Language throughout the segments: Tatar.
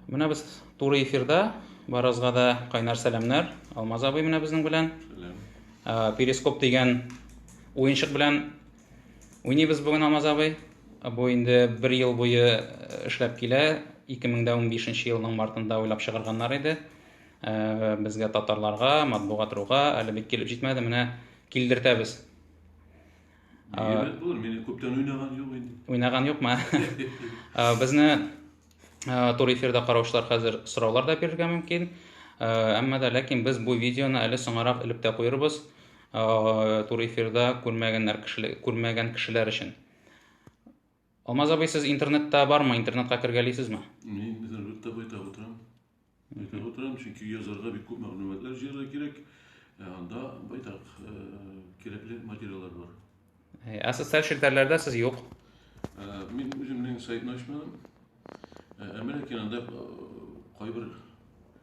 Менә без туры эфирда, барызга да кайнар сәламнар. Алмаз абый менә безнең белән. Перископ дигән уенчык белән уйныйбыз бүген Алмаз абый. Бу инде 1 ел буе эшләп килә. 2015 елның мартында уйлап чыгарганнар иде. Безгә татарларга, матбугат руга әле бик килеп җитмәде. Менә килдертәбез. Мин күптән уйнаган юк инде. Уйнаган юкмы? Безне туры эфирда караучылар хәзер сораулар да бирергә мөмкин. Әмма дә ләкин без бу видеоны әле соңарак элеп тә куербыз. Туры эфирда күрмәгән кешеләр өчен. Алмаз абый, сез интернетта бармы? Интернетка кергәлисезме? Мин интернетта байтак утырам. Байтак утырам, чөнки язарга бик күп мәгълүматлар җыярга кирәк. Анда байтак кирәкле материаллар бар. Социаль челтәрләрдә сез юк. Мин үземнең сайтны ачмадым. Әмма ләкин анда кайбер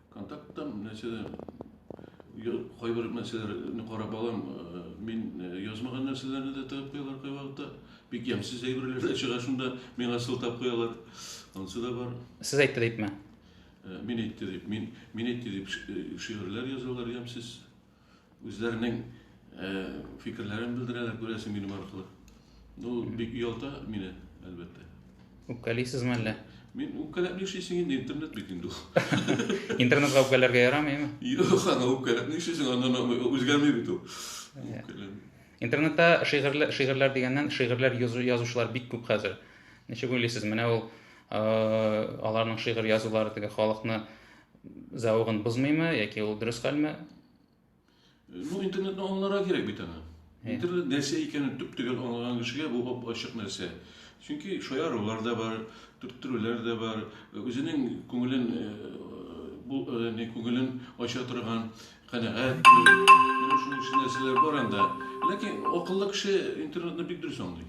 контакттан нәрсәдә кайбер мәсьәләләрне карап алам. Мин язмаган нәрсәләрне дә табып куялар кайвакытта. Бик ямьсез әйберләр дә чыга, шунда миңа сылтап куялар. Анысы да бар. Сез әйтте дипме? Мин әйтте дип шигырьләр язалар ямьсез. Үзләренең фикерләрен белдерәләр, күрәсең, минем аркылы. Ну, бик ялта мине, әлбәттә. Үпкәлисезме әллә? Мин үпкәләп нишлисең инде, интернет бит инде. Интернетка үпкәләргә ярамыймы? Юк, аны үпкәләп нишлисең, аннан үзгәрмәй бит ул. Интернетта шигырьләр дигәннән шигырьләр язучылар бик күп хәзер. Ничек уйлыйсыз? Менә ул аларның шигырь язулары теге халыкны зәвыгын бозмыймы, яки ул дөрес хәлме? Ну, интернетны аңларга кирәк бит аны. Интернет нәрсә икәнен төп-төгәл аңлаган кешегә бу ачык нәрсә. Чөнки шаярулар да бар, төрттерүләр дә бар, үзенең күңелен ача торган канәгать, менә шундый нәрсәләр бар анда. Ләкин акыллы кеше интернетны бик дөрес аңлый.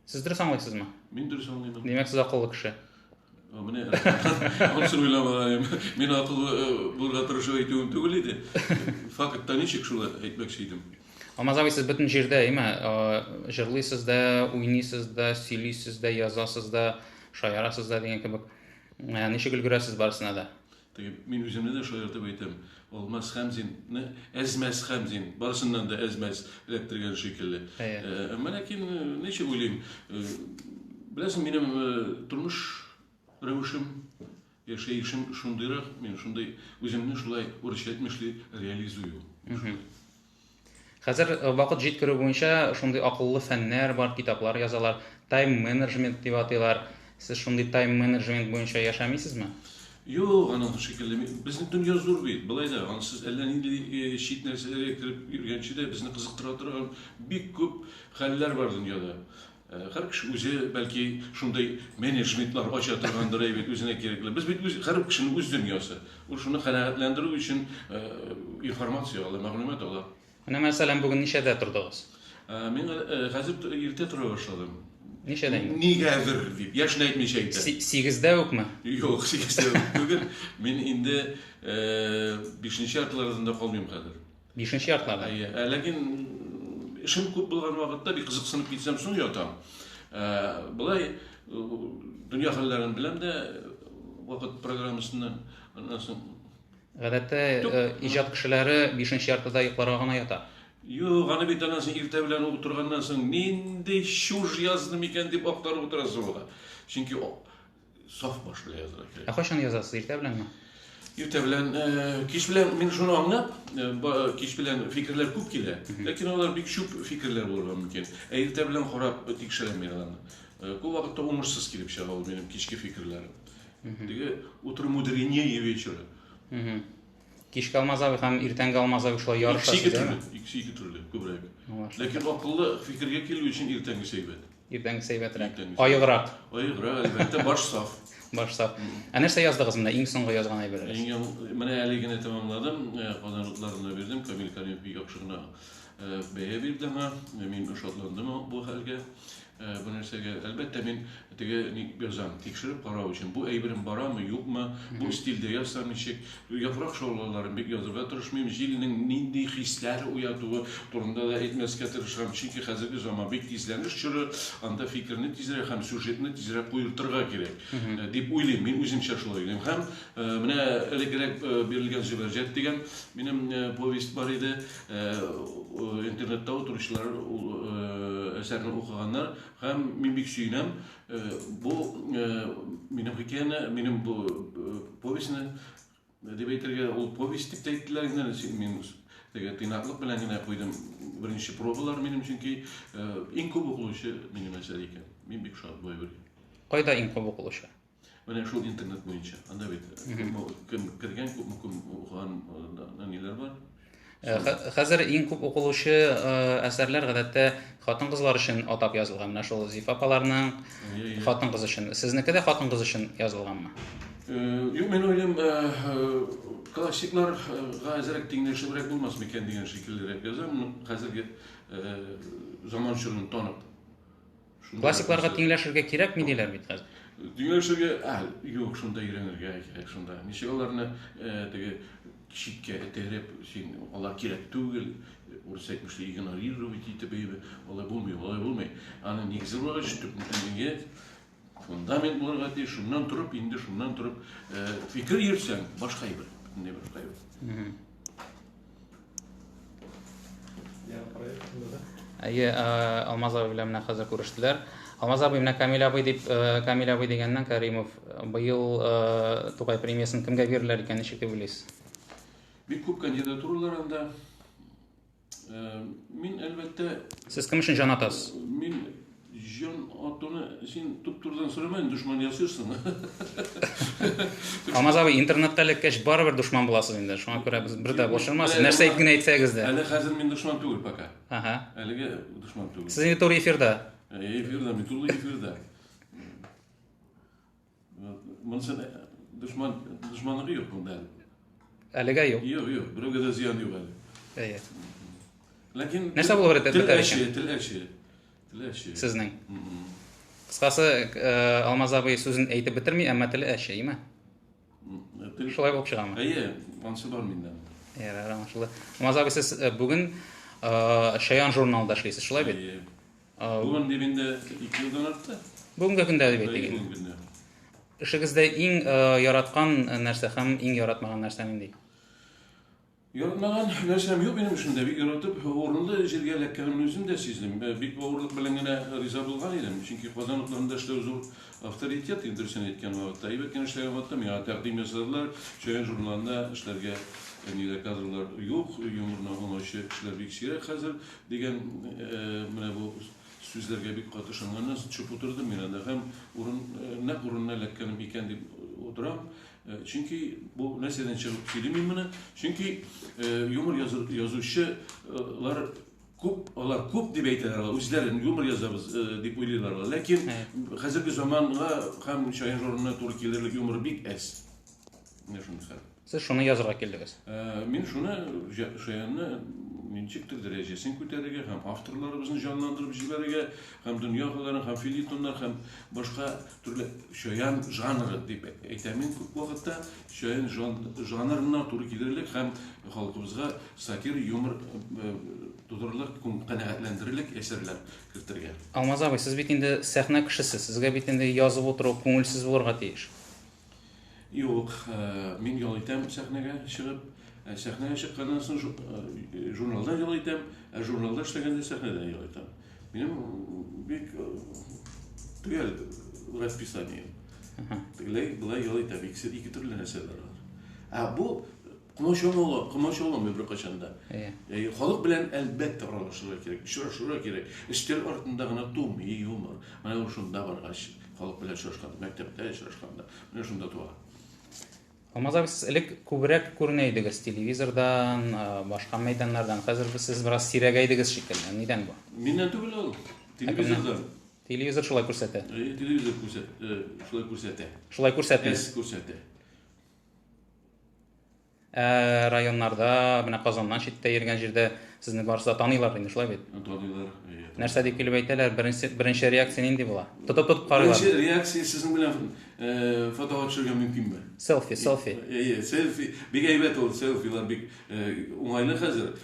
Сез дөрес аңлыйсызмы? Мин дөрес аңлыймын. Димәк, сез акыллы кеше. Менә анысын уйламаган. Мин акыллы булырга тырышып әйтүем түгел иде. Факттан ничек шулай әйтмәкче идем. Алмаз абый, сез бөтен җирдә, җырлыйсыз да, уйныйсыз да, сөйлисез дә, язасыз да, шаярасыз да дигән кебек. Ничек өлгерәсез барысына да? Мин үземне дә шаяртып әйтәм. Алмаз Хәмзинне, Әзмәс Хәмзин, барысыннан да Әзмәс эләктергән шикелле. Әмма ләкин ничек уйлыйм? Беләсең, минем тормыш рәвешем, яшәешем шундыйрак, мин шундай үземне шулай үрчәтмешли реализую. Хәзер вакыт җиткерү буенча шундый акыллы фәннәр бар, китаплар язалар, тайм менеджмент дип атыйлар. Сез шундый тайм менеджмент буенча яшәмисезме? Юк, аның шикелле. Безнең дөнья зур бит. Болай да, ансыз әллә нинди чит нәрсәләргә кереп йөргәнче дә безне кызыктыра торган бик күп хәлләр бар дөньяда. Һәр кеше үзе бәлки шундай менеджментлар ача торгандыр бит, үзенә кирәкле. Без бит һәр кешенең үз дөньясы. Ул шуны канәгатьләндерү өчен информация ала, мәгълүмат ала. Менә мәсәлән, бүген ничәдә тордыгыз? Мин хәзер иртә тора башладым. Ничәдә? Нигәдер дип, яшен әйтмичә әйтә. 8дә үкме? Юк, 8дә түгел. Мин инде 5нче яртыларында калмыйм хәзер. 5нче яртыларда? Ләкин эшем күп булган вакытта бик кызыксынып китсәм, соң ятам. Булай дөнья хәлләрен беләм дә, вакыт программасыннан аннан Гадәттә, иҗат кешеләре 5нче яртыда йокларга гына ята. Юк, аны бит аннан соң иртә белән утырганнан соң нинди чуж яздым икән дип актарып утырасың буга. Чөнки саф баш белән язарга кирәк. Кайчан язасыз, иртә беләнме? Иртә белән, кич белән мин шуны аңлап, кич белән фикерләр күп килә. Ләкин алар бик чүп фикерләр булырга мөмкин. Иртә белән карап тикшерәм аны. Күп вакытта уңышсыз килеп чыга ул минем кичке фикерләрем. Диге утро мудренее вечера. Кичке Алмаз абый һәм иртәнге Алмаз абый шулай ярышасыз. Икесе төрле, күбрәк. Ләкин акыллы фикергә килү өчен иртәнге сәйбәт. Иртәнге сәйбәтрәк. Аеграк. Аеграк, әлбәттә, баш саф. Баш саф. Нәрсә яздыгыз менә иң соңгы язган әйберләр? Менә әле генә тәмамладым, казанлыкларына бердем, Камил Каримов бик яхшы гына бәя бирде аңа. Мин шатландым бу хәлгә. bu нәрсәгә әлбәттә мин теге язам, тикшереп карау өчен. Бу әйберем барамы, юкмы, бу стильдә язсам ничек, яфрак шаулаларын бик язырга тырышмыйм, җилнең нинди хисләр уятуы турында да әйтмәскә тырышам, чөнки хәзерге заман бик тизләнеш чоры, анда фикерне тизрәк һәм сюжетны тизрәк куертырга кирәк дип уйлыйм, мин үземчә шулай уйлыйм. Һәм менә элегрәк бирелгән Җибәрҗәт дигән минем повесть бар иде, интернетта утыручылар әсәрне укыганнар, һәм мин бик сөенәм. Бу минем хикәяне, минем бу повестьне дип әйтергә, ул повесть дип әйттеләр инде, мин теге тыйнаклык белән генә куйдым. Беренче пробалар минем, чөнки иң күп укылучы минем әсәр икән. Мин бик шат бу әйбергә. Кайда иң күп укылучы? Менә шул интернет буенча. Анда бит кем кергән, күпме укыган ниләр бар. Хәзер иң күп укылучы әсәрләр гадәттә хатын-кызлар өчен атап язылган. Менә шул Зифа апаларның хатын-кыз өчен. Сезнеке дә хатын-кыз өчен язылганмы? Юк, мен уйлыйм, классикларга әзрәк тиңләшебрәк булмас микән дигән шикеллерәк язам. Хәзерге заман чорын танып. Классикларга тиңләшергә кирәкми диләр бит хәзер. Тиңләшергә, юк, шунда өйрәнергә кирәк, шунда. Ничек аларны теге читкә этәреп, алар кирәк түгел, урыс әйтмешли, игнорировать итеп, алай булмый. Аны нигезе булырга җитеп, фундамент булырга тиеш, шуннан турып, инде шуннан турып, фикер йөрсәң, башка әйбер, бөтенләй башка әйбер. Алмаз абый белән менә хәзер күрештеләр. Алмаз абый менә Камил абый дигәннән Кәримов быел Тукай премиясын кемгә бирерләр икән, ничек дип уйлыйсыз? Бик күп кандидатуралар анда. Мин әлбәттә... Сез кем өчен җан атасыз? Мин җан атуны син туп-турдан сорамайм, душман ясыйсың. Алмаз абый интернетта элеккәч барыбер душман буласыз инде. Шуңа күрә без бер дә бошылмас. Нәрсә генә әйтсәгез дә. Әле хәзер мин душман түгел пока. Ага. Әлегә душман түгел. Сез инде туры эфирда. Эфирда, мин туры эфирда. Монсын душманлыгы юк монда. Әлегә юк. Юк, берәүгә дә зыян юк әле. Ләкин нәрсә булыр итә теләши. Сезнең. Кыскасы, Алмаз абый сүзен әйтеп бетерми, әмма теле әшәйме? Шулай булып чыгамы? Ансы бар миндән. Рамашулла. Алмаз абый, сез бүген Шаян журналында эшлисез, шулай бит? Бүген дибендә 2 елдан артты. Бүгенге көндә дип әйтегез. Эшегездә иң яраткан нәрсә һәм иң яратмаган нәрсә нинди? Яратмаган нәрсәм юк минем эшемдә. Бик яратып, урынлы җиргә эләккәнемне үзем дә сиздем. Бик авырлык белән генә риза булган идем. Чөнки Казан утларында эшләү зур авторитет интерсен әйткән вакытта. Әйбәт эшләгән вакытта миңа тәкъдим ясадылар. Шаян журналында эшләргә ниләр кадрлар юк, юморны аңлаучы кешеләр бик сирәк хәзер дигән менә бу сүзләргә бик катышынганнан чөп утырдым мин анда һәм нәкъ урынына эләккәнем икән дип утырам. Чөнки бу нәрсәдән чыгып килдем мин моны. Чөнки юмор язучылар күп дип әйтәләр, үзләрен юмор язабыз дип уйлыйлар. Ләкин хәзерге заманга һәм Шаян журналына туры килерлек юмор бик әз. Менә шуны хәл. Сез шуны язырга килдегез. Мин шуны Шаянны ничектер дәрәҗәсен күтәрергә һәм авторларыбызны җанландырып җибәрергә һәм дөньяларын һәм филитоннар һәм башка төрле Шаян жанры дип әйтәм мин күп вакытта Шаян жанрына туры килерлек һәм халкыбызга сатир юмор тудырырлык, канәгатьләндерерлек әсәрләр кертергә. Алмаз абый, сез бит инде сәхнә кешесе, сезгә бит инде язып утыру күңелсез булырга тиеш. Юк, мин ял итәм сәхнәгә чыгып, сәхнәгә чыкканнан соң журналдан ял итәм, журналда эшләгәндә сәхнәдә ял итәм. Минем бик төгәл расписание. Былай ял итәм, ике төрле нәрсәләр бар. Бу комачаулы бер качанда. Халык белән әлбәттә аралашырга кирәк, очрашырга кирәк. Эштәр артында гына тумый юмор. Менә шунда баргач, халык белән очрашканда, мәктәптә очрашканда, менә шунда туа. Алмаз абый, сез элек күбрәк күренә идегез телевизордан, башка мәйданнардан. Хәзер сез бераз сирәгәйдегез шикелле. Нидән бу? Миннән түгел ул. Телевизордан. Телевизор шулай күрсәтә. Телевизор шулай күрсәтә. Шулай күрсәтә. Күрсәтә. Районнарда, менә Казаннан читтә йөргән җирдә Сезне барысы да таныйлар инде, шулай бит. Таныйлар. Нәрсә дип килеп әйтәләр? Беренче реакция нинди була? Тотып карыйлар. Беренче реакция сезнең белән фотога төшергә мөмкинме? Селфи. Селфи. Бик әйбәт ул селфилар бик уңайлы хәзер.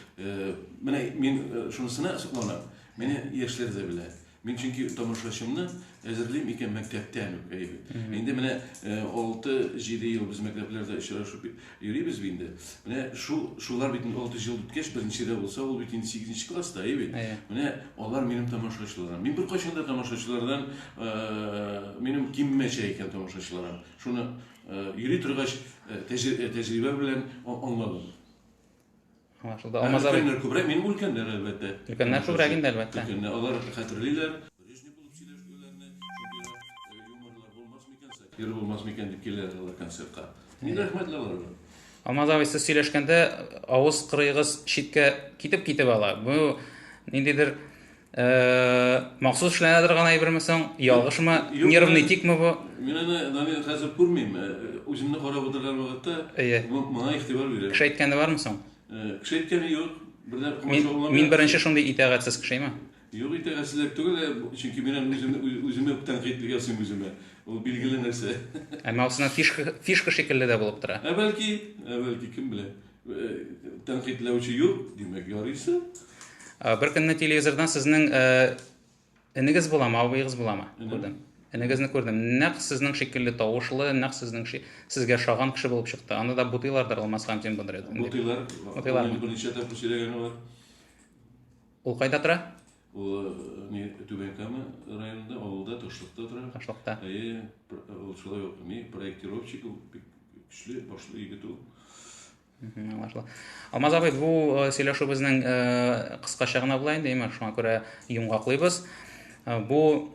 Менә мин шунысына сокланам. Менә яшьләр дә белә. Мин чөнки тамашачымны әзерлим икән мәктәптән үк әйбәт. Инде менә 6-7 ел без мәктәпләрдә очрашып йөрибез инде. Менә шулар бит 6 ел үткәч беренчедә булса, ул бит 8нче класста әйбәт. Менә алар минем тамашачыларым. Мин бер кайчан да тамашачылардан минем киммәчә икән тамашачыларым. Шуны йөри торгач тәҗрибә белән аңладым. Шулда Алмазабый. Мин үлкәннәр әлбәттә. Үлкәннәр күбрәк инде әлбәттә. Алар хәтерлиләр. Брежнев булып сөйләшкәннәрне, шундый юморлар булмас микән? Йөрү булмас микән дип киләләр алар концертка. Мин рәхмәтле аларга. Алмазабый, сез сөйләшкәндә авыз кырыйгыз читкә китеп ала. Бу ниндидер махсус эшләнәдер гына әйберме соң, ялгышмы, нервный тикме бу? Мин аны хәзер күрмим. Үземне карап утырган вакытта моңа игътибар бирәм. Кеше әйткәнде бармы соң? Кеше әйткәне юк. Мин беренче шундый итәгатьсез кешеме? Юк, итәгатьсезлек түгел, чөнки мин үземне тәнкыйть ясыйм үземә. Ул билгеле нәрсә. Әмма усына фишка шикелле дә булып тора. Бәлки кем белә. Тәнкыйтьләүче юк, димәк ярыйсы. Бер көнне телевизордан сезнең энегез буламы, абыегыз буламы? Күрдем. Энегезне күрдем. Нәкъ сезнең шикелле тавышлы, нәкъ сезгә шаган кеше булып чыкты. Аны да бутыйлардыр, Алмаз һәм Тим Бондарев. Бутыйлар. Берничә тапкыр сөйләгәне бар. Ул кайда тора? Ул Түбән Кама районында, авылда, Ташлыкта тора. Ташлыкта. Ул шулай ук проектировщик, көчле, башлы егет ул. Алмазабый, бу сөйләшүебезнең кыскача гына була инде, шуңа күрә йомгаклыйбыз. Бу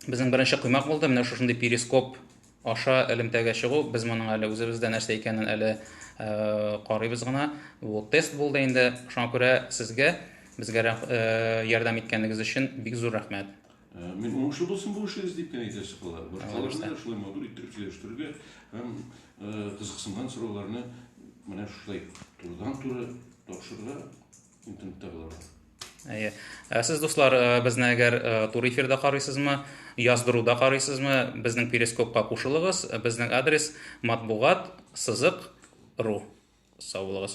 безнең беренче кыймак булды. Менә шушындый перископ аша элемтәгә чыгу. Без моның әле үзебездә нәрсә икәнен әле карыйбыз гына. Бу тест булды инде. Шуңа күрә безгә ярдәм иткәнегез өчен бик зур рәхмәт. Мин уңышлы булсын бу эшегез дип кенә әйтәсе калар. Башкаларны шулай матур иттереп сөйләштерергә һәм кызыксынган сорауларны менә шулай турыдан-туры тапшырырга интернеттагыларга. Сез, дуслар, безне әгәр туры эфирда карыйсызмы, яздыруда карыйсызмы, безнең перископка кушылыгыз. Безнең адрес matbugat@ru. Сау булыгыз.